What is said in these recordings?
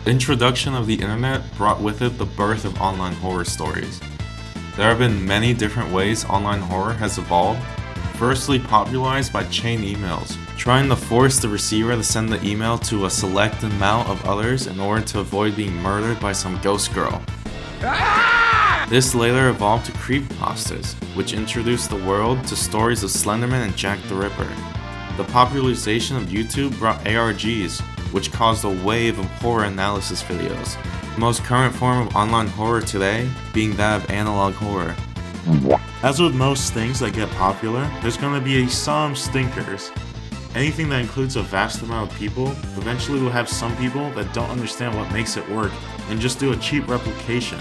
Introduction of the internet brought with it the birth of online horror stories. There have been many different ways online horror has evolved. Firstly, popularized by chain emails, trying to force the receiver to send the email to a select amount of others in order to avoid being murdered by some ghost girl. This later evolved to creepypastas, which introduced the world to stories of Slenderman and Jack the Ripper. The popularization of YouTube brought ARGs, which caused a wave of horror analysis videos. The most current form of online horror today being that of analog horror. As with most things that get popular, there's going to be some stinkers. Anything that includes a vast amount of people eventually will have some people that don't understand what makes it work and just do a cheap replication.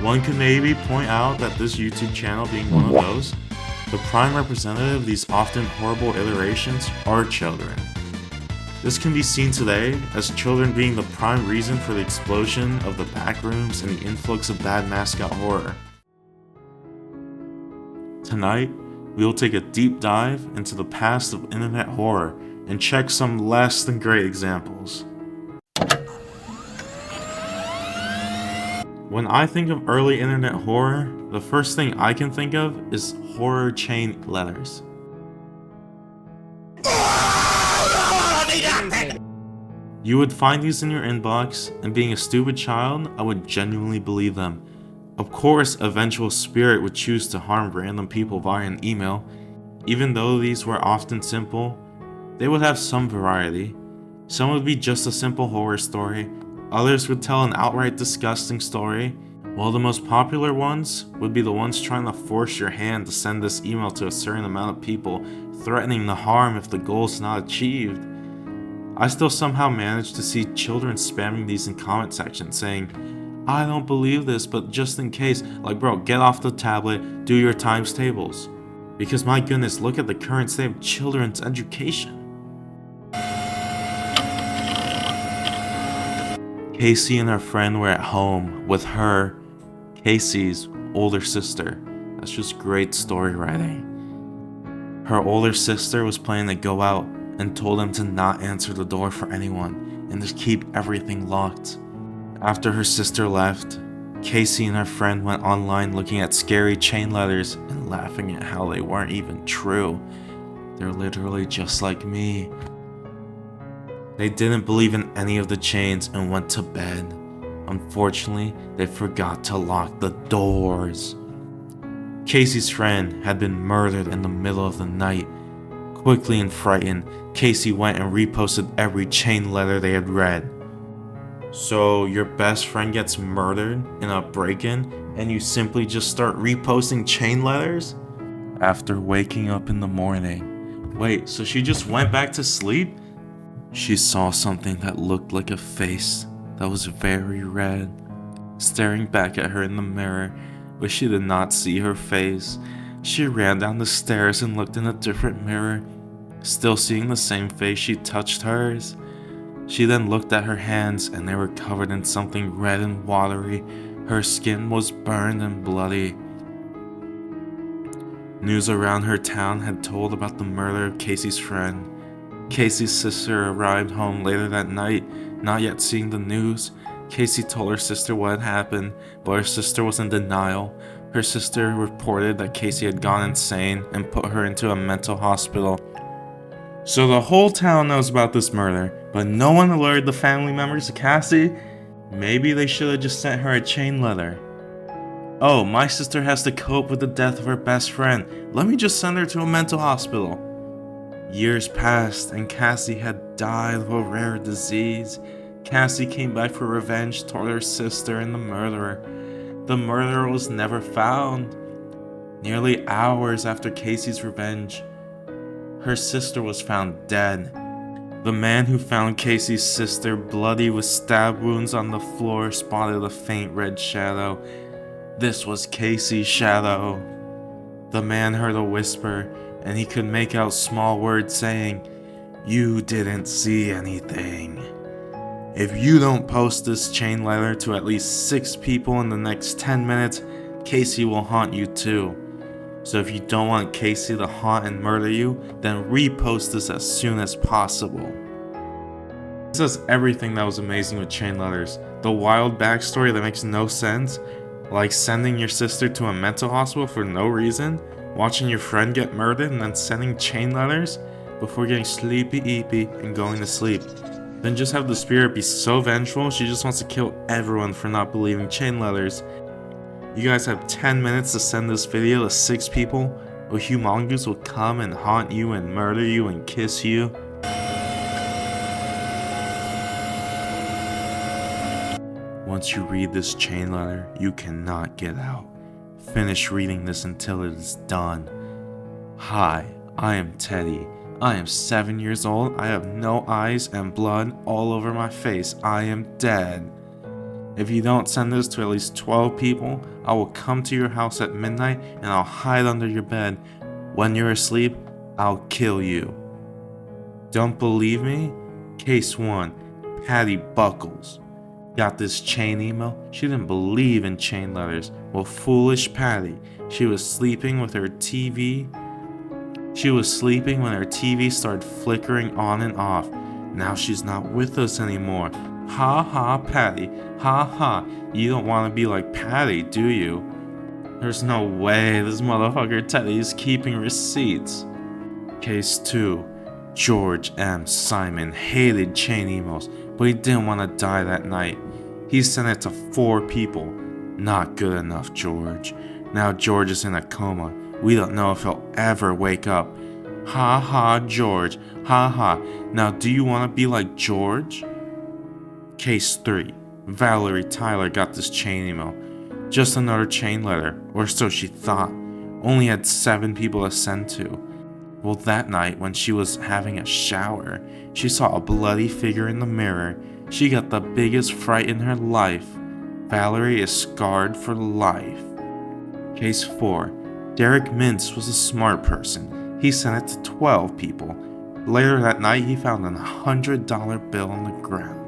One could maybe point out that this YouTube channel being one of those, the prime representative of these often horrible iterations are children. This can be seen today as children being the prime reason for the explosion of the backrooms and the influx of bad mascot horror. Tonight, we will take a deep dive into the past of internet horror and check some less than great examples. When I think of early internet horror, the first thing I can think of is horror chain letters. You would find these in your inbox, and being a stupid child, I would genuinely believe them. Of course, a vengeful spirit would choose to harm random people via an email. Even though these were often simple, they would have some variety. Some would be just a simple horror story, others would tell an outright disgusting story, while the most popular ones would be the ones trying to force your hand to send this email to a certain amount of people, threatening to harm if the goal is not achieved. I still somehow managed to see children spamming these in comment sections saying, "I don't believe this, but just in case, like bro, get off the tablet, do your times tables." Because my goodness, look at the current state of children's education. Casey and her friend were at home with her, Casey's older sister. That's just great story writing. Her older sister was planning to go out and told him to not answer the door for anyone and to keep everything locked. After her sister left, Casey and her friend went online looking at scary chain letters and laughing at how they weren't even true. They're literally just like me. They didn't believe in any of the chains and went to bed. Unfortunately, they forgot to lock the doors. Casey's friend had been murdered in the middle of the night. Quickly and frightened, Casey went and reposted every chain letter they had read. So your best friend gets murdered in a break-in and you simply just start reposting chain letters? After waking up in the morning. Wait, so she just went back to sleep? She saw something that looked like a face that was very red, staring back at her in the mirror, but she did not see her face. She ran down the stairs and looked in a different mirror. Still seeing the same face, she touched hers. She then looked at her hands and they were covered in something red and watery. Her skin was burned and bloody. News around her town had told about the murder of Casey's friend. Casey's sister arrived home later that night, not yet seeing the news. Casey told her sister what had happened, but her sister was in denial. Her sister reported that Casey had gone insane and put her into a mental hospital. So the whole town knows about this murder, but no one alerted the family members of Cassie? Maybe they should have just sent her a chain letter. Oh, my sister has to cope with the death of her best friend. Let me just send her to a mental hospital. Years passed and Cassie had died of a rare disease. Cassie came back for revenge toward her sister and the murderer. The murderer was never found. Nearly hours after Casey's revenge, her sister was found dead. The man who found Casey's sister bloody with stab wounds on the floor spotted a faint red shadow. This was Casey's shadow. The man heard a whisper, and he could make out small words saying, "You didn't see anything. If you don't post this chain letter to at least 6 people in the next 10 minutes, Casey will haunt you too. So if you don't want Casey to haunt and murder you, then repost this as soon as possible." This is everything that was amazing with chain letters. The wild backstory that makes no sense, like sending your sister to a mental hospital for no reason, watching your friend get murdered and then sending chain letters before getting sleepy and going to sleep. Then just have the spirit be so vengeful she just wants to kill everyone for not believing chain letters. You guys have 10 minutes to send this video to 6 people, or humongous will come and haunt you and murder you and kiss you. Once you read this chain letter, you cannot get out. Finish reading this until it is done. Hi, I am Teddy. I am 7 years old. I have no eyes and blood all over my face. I am dead. If you don't send this to at least 12 people, I will come to your house at midnight and I'll hide under your bed. When you're asleep, I'll kill you. Don't believe me? Case 1, Patty Buckles. Got this chain email? She didn't believe in chain letters. Well, foolish Patty. She was sleeping with her TV. She was sleeping when her TV started flickering on and off. Now she's not with us anymore. Ha ha, Patty. Ha ha. You don't want to be like Patty, do you? There's no way this motherfucker Teddy is keeping receipts. Case 2. George M. Simon hated chain emails, but he didn't want to die that night. He sent it to 4 people. Not good enough, George. Now George is in a coma. We don't know if he'll ever wake up. Ha ha, George. Ha ha. Now do you want to be like George? Case 3. Valerie Tyler got this chain email. Just another chain letter, or so she thought. Only had 7 people to send to. Well, that night when she was having a shower, she saw a bloody figure in the mirror. She got the biggest fright in her life. Valerie is scarred for life. Case 4. Derek Mintz was a smart person. He sent it to 12 people. Later that night, he found a $100 bill on the ground.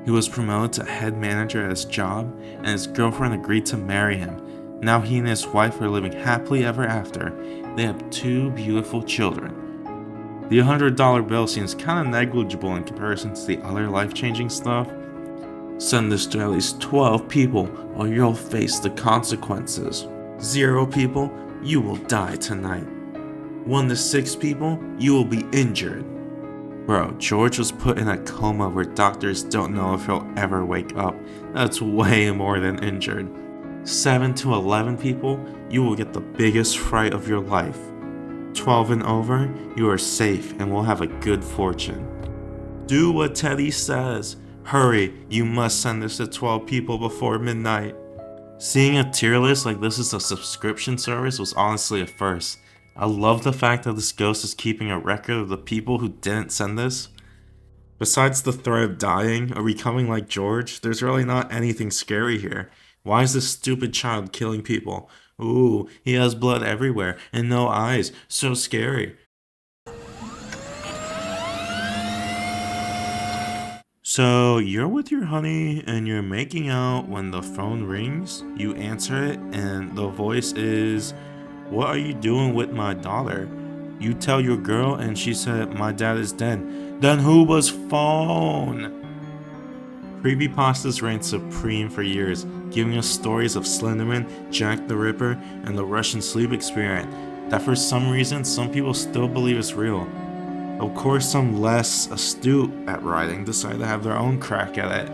He was promoted to head manager at his job, and his girlfriend agreed to marry him. Now he and his wife are living happily ever after. They have 2 beautiful children. The $100 bill seems kinda negligible in comparison to the other life-changing stuff. Send this to at least 12 people or you'll face the consequences. 0 people, you will die tonight. 1 to 6 people, you will be injured. Bro, George was put in a coma where doctors don't know if he'll ever wake up. That's way more than injured. 7 to 11 people, you will get the biggest fright of your life. 12 and over, you are safe and will have a good fortune. Do what Teddy says. Hurry, you must send this to 12 people before midnight. Seeing a tier list like this is a subscription service was honestly a first. I love the fact that this ghost is keeping a record of the people who didn't send this. Besides the threat of dying or becoming like George, there's really not anything scary here. Why is this stupid child killing people? Ooh, he has blood everywhere and no eyes. So scary. So you're with your honey and you're making out when the phone rings. You answer it and the voice is, "What are you doing with my daughter?" You tell your girl and she said, "My dad is dead." Then who was phone? Creepypastas reigned supreme for years, giving us stories of Slenderman, Jack the Ripper, and the Russian sleep experiment that for some reason some people still believe is real. Of course, some less astute at writing decide to have their own crack at it.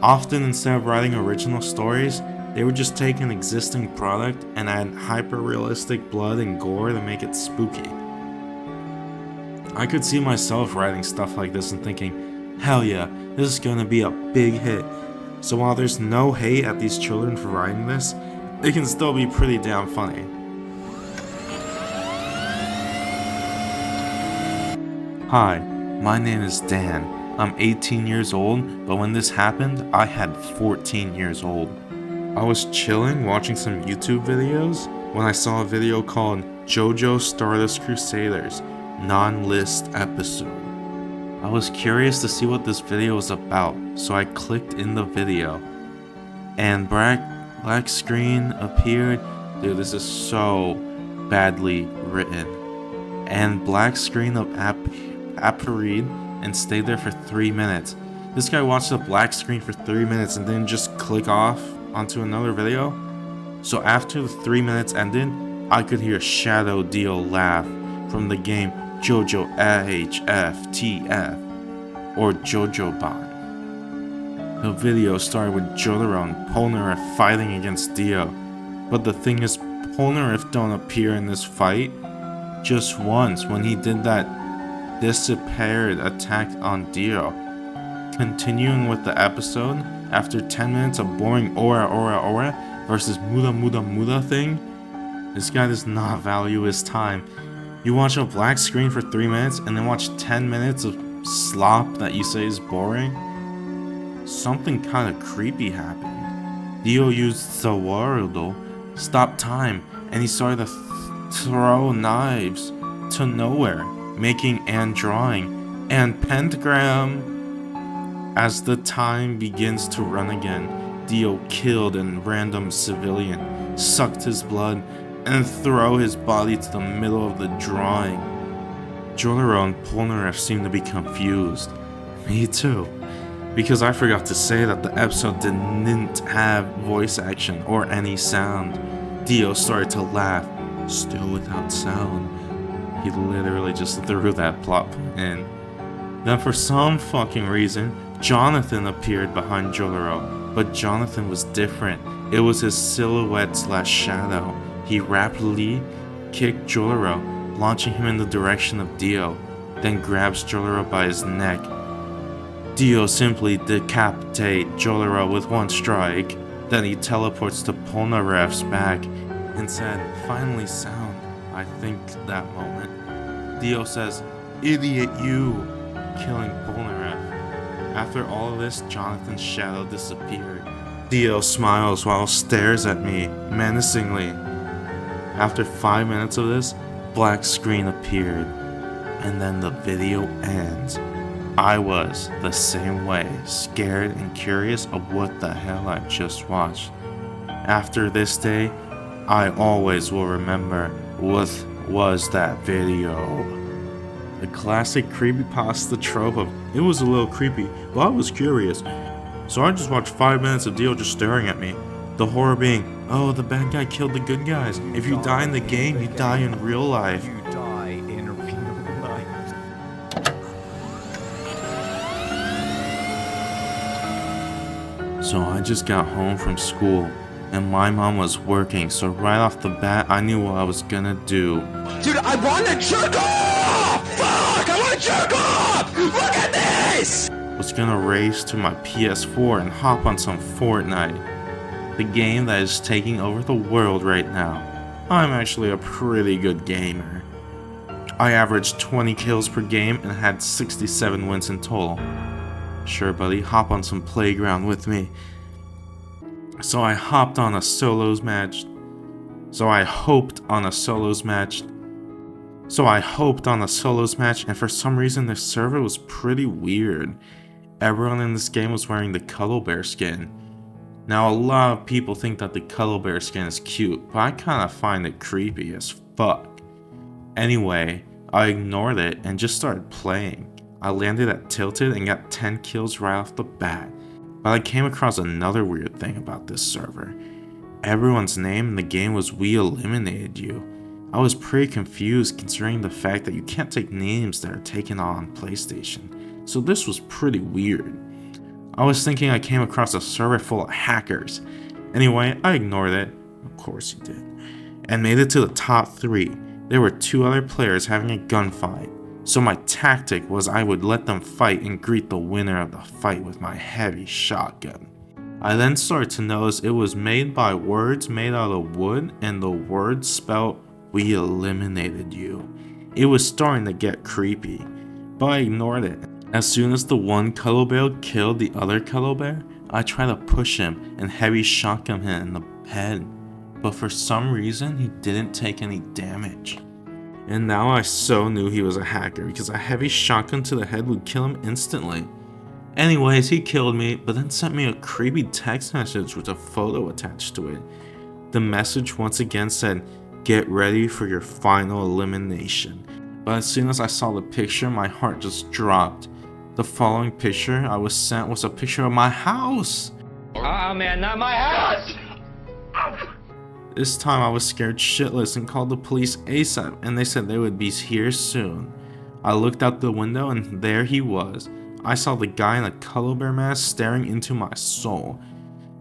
Often, instead of writing original stories, they would just take an existing product and add hyper-realistic blood and gore to make it spooky. I could see myself writing stuff like this and thinking, hell yeah, this is gonna be a big hit. So while there's no hate at these children for writing this, it can still be pretty damn funny. Hi, my name is Dan. I'm 18 years old, but when this happened, I had 14 years old. I was chilling watching some YouTube videos when I saw a video called JoJo Stardust Crusaders non-list episode. I was curious to see what this video was about, so I clicked in the video. And black screen appeared. Dude, this is so badly written. And black screen appeared and stayed there for 3 minutes. This guy watched the black screen for 3 minutes and then just click off onto another video. So after the 3 minutes ended, I could hear Shadow Dio laugh from the game JoJo HFTF or JoJoban. The video started with Jotaro and Polnareff fighting against Dio, but the thing is, Polnareff don't appear in this fight just once when he did that disappeared attack on Dio. Continuing with the episode, after 10 minutes of boring Ora versus Muda thing, this guy does not value his time. You watch a black screen for 3 minutes and then watch 10 minutes of slop that you say is boring? Something kinda creepy happened. Dio used Sawarudo, stopped time, and he started to throw knives to nowhere, making and drawing and pentagram. As the time begins to run again, Dio killed a random civilian, sucked his blood, and throw his body to the middle of the drawing. Jotaro and Polnareff seem to be confused. Me too. Because I forgot to say that the episode didn't have voice action or any sound. Dio started to laugh, still without sound. He literally just threw that plot point in. Then for some fucking reason, Jonathan appeared behind Jotaro, but Jonathan was different. It was his silhouette/shadow. He rapidly kicked Jotaro, launching him in the direction of Dio, then grabs Jotaro by his neck. Dio simply decapitates Jotaro with one strike, then he teleports to Polnareff's back and said, "Finally sound." I think that moment. Dio says, "Idiot you," killing Polnareff. After all of this, Jonathan's shadow disappeared. Dio smiles while stares at me menacingly. After 5 minutes of this, black screen appeared, and then the video ends. I was the same way, scared and curious of what the hell I just watched. After this day, I always will remember what was that video. The classic creepypasta trope of, it was a little creepy, but I was curious. So I just watched 5 minutes of Dio just staring at me. The horror being, oh, the bad guy killed the good guys. If you die in the game, you die in real life. You die in real life. So I just got home from school, and my mom was working, so right off the bat, I knew what I was gonna do. Dude, I wanna jerk off! Fuck! I wanna jerk off! Look at this! Was gonna race to my PS4 and hop on some Fortnite, the game that is taking over the world right now. I'm actually a pretty good gamer. I averaged 20 kills per game and had 67 wins in total. Sure buddy, hop on some playground with me. So I hoped on a solos match, and for some reason this server was pretty weird. Everyone in this game was wearing the Cuddle Bear skin. Now a lot of people think that the Cuddle Bear skin is cute, but I kinda find it creepy as fuck. Anyway, I ignored it and just started playing. I landed at Tilted and got 10 kills right off the bat. But I came across another weird thing about this server. Everyone's name in the game was "We eliminated you." I was pretty confused considering the fact that you can't take names that are taken on PlayStation, so this was pretty weird. I was thinking I came across a server full of hackers. Anyway, I ignored it, of course you did, and made it to the top 3. There were 2 other players having a gunfight, so my tactic was I would let them fight and greet the winner of the fight with my heavy shotgun. I then started to notice it was made by words made out of wood, and the words spelled "We eliminated you." It was starting to get creepy, but I ignored it. As soon as the one Cuddle Bear killed the other Cuddle Bear, I tried to push him and heavy shotgun him in the head, but for some reason he didn't take any damage. And now I so knew he was a hacker because a heavy shotgun to the head would kill him instantly. Anyways, he killed me, but then sent me a creepy text message with a photo attached to it. The message once again said, "Get ready for your final elimination." But as soon as I saw the picture, my heart just dropped. The following picture I was sent was a picture of my house. Oh man, not my house! This time I was scared shitless and called the police ASAP, and they said they would be here soon. I looked out the window and there he was. I saw the guy in a cuddle bear mask staring into my soul.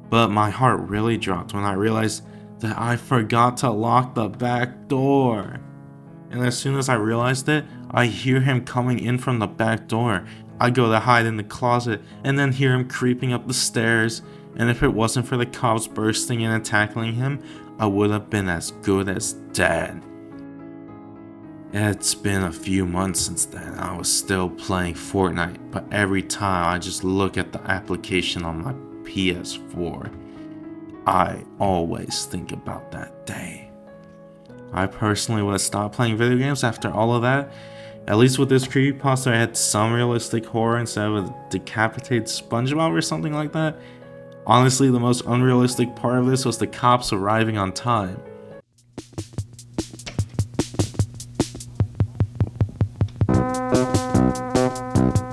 But my heart really dropped when I realized that I forgot to lock the back door. And as soon as I realized it, I hear him coming in from the back door. I go to hide in the closet and then hear him creeping up the stairs. And if it wasn't for the cops bursting in and tackling him, I would have been as good as dead. It's been a few months since then. I was still playing Fortnite, but every time I just look at the application on my PS4, I always think about that day. I personally would have stopped playing video games after all of that. At least with this creepypasta, I had some realistic horror instead of a decapitated SpongeBob or something like that. Honestly, the most unrealistic part of this was the cops arriving on time.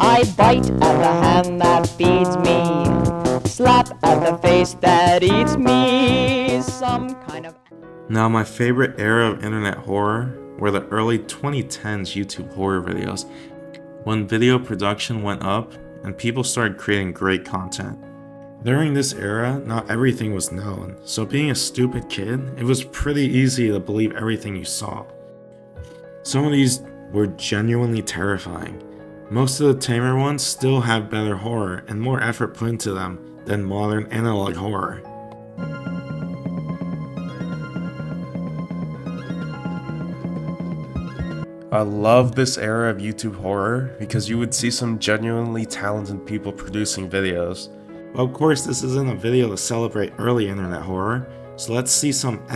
I bite at the hand that feeds me, slap at the face that eats me, some kind of... Now, my favorite era of internet horror were the early 2010s YouTube horror videos, when video production went up and people started creating great content. During this era, not everything was known, so being a stupid kid, it was pretty easy to believe everything you saw. Some of these were genuinely terrifying. Most of the tamer ones still have better horror and more effort put into them than modern analog horror. I love this era of YouTube horror because you would see some genuinely talented people producing videos. Well, of course, this isn't a video to celebrate early internet horror, so let's see some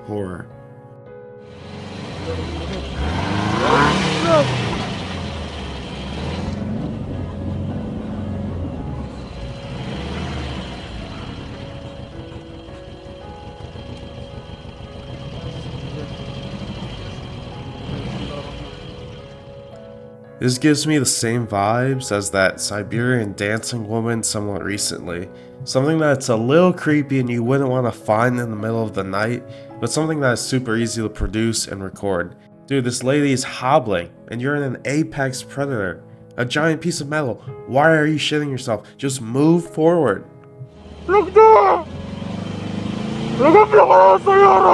horror. This gives me the same vibes as that Siberian dancing woman somewhat recently. Something that's a little creepy and you wouldn't want to find in the middle of the night, but something that is super easy to produce and record. Dude, this lady is hobbling, and you're in an apex predator. A giant piece of metal. Why are you shitting yourself? Just move forward. Look there! Look at the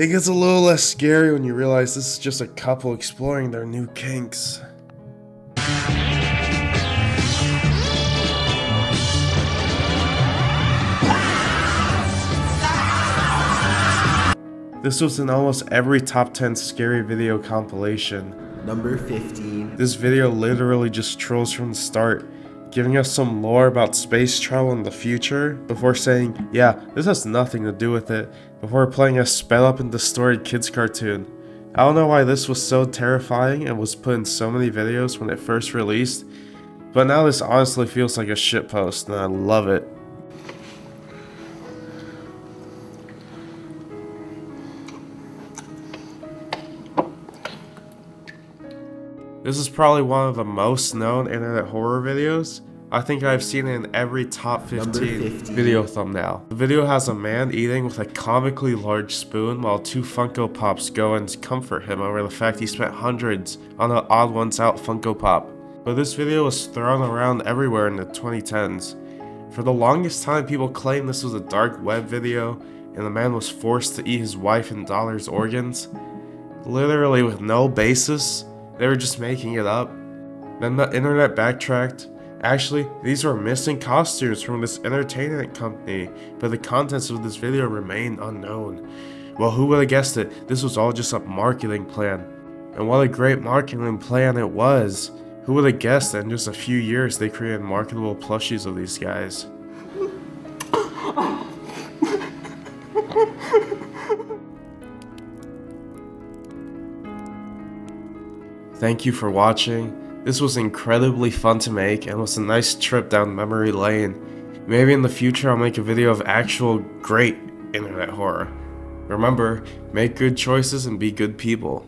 It gets a little less scary when you realize this is just a couple exploring their new kinks. This was in almost every top 10 scary video compilation. Number 15. This video literally just trolls from the start, giving us some lore about space travel in the future before saying, yeah, this has nothing to do with it, before playing a sped up and distorted kids cartoon. I don't know why this was so terrifying and was put in so many videos when it first released, but now this honestly feels like a shitpost and I love it. This is probably one of the most known internet horror videos. I think I've seen it in every top 15 video thumbnail. The video has a man eating with a comically large spoon while two Funko Pops go and comfort him over the fact he spent hundreds on an Odd Ones Out Funko Pop. But this video was thrown around everywhere in the 2010s. For the longest time, people claimed this was a dark web video and the man was forced to eat his wife and daughter's organs. Literally with no basis. They were just making it up. Then the internet backtracked. Actually, these were missing costumes from this entertainment company, but the contents of this video remain unknown. Well, who would have guessed it? This was all just a marketing plan. And what a great marketing plan it was. Who would have guessed that in just a few years they created marketable plushies of these guys? Thank you for watching. This was incredibly fun to make and was a nice trip down memory lane. Maybe in the future I'll make a video of actual great internet horror. Remember, make good choices and be good people.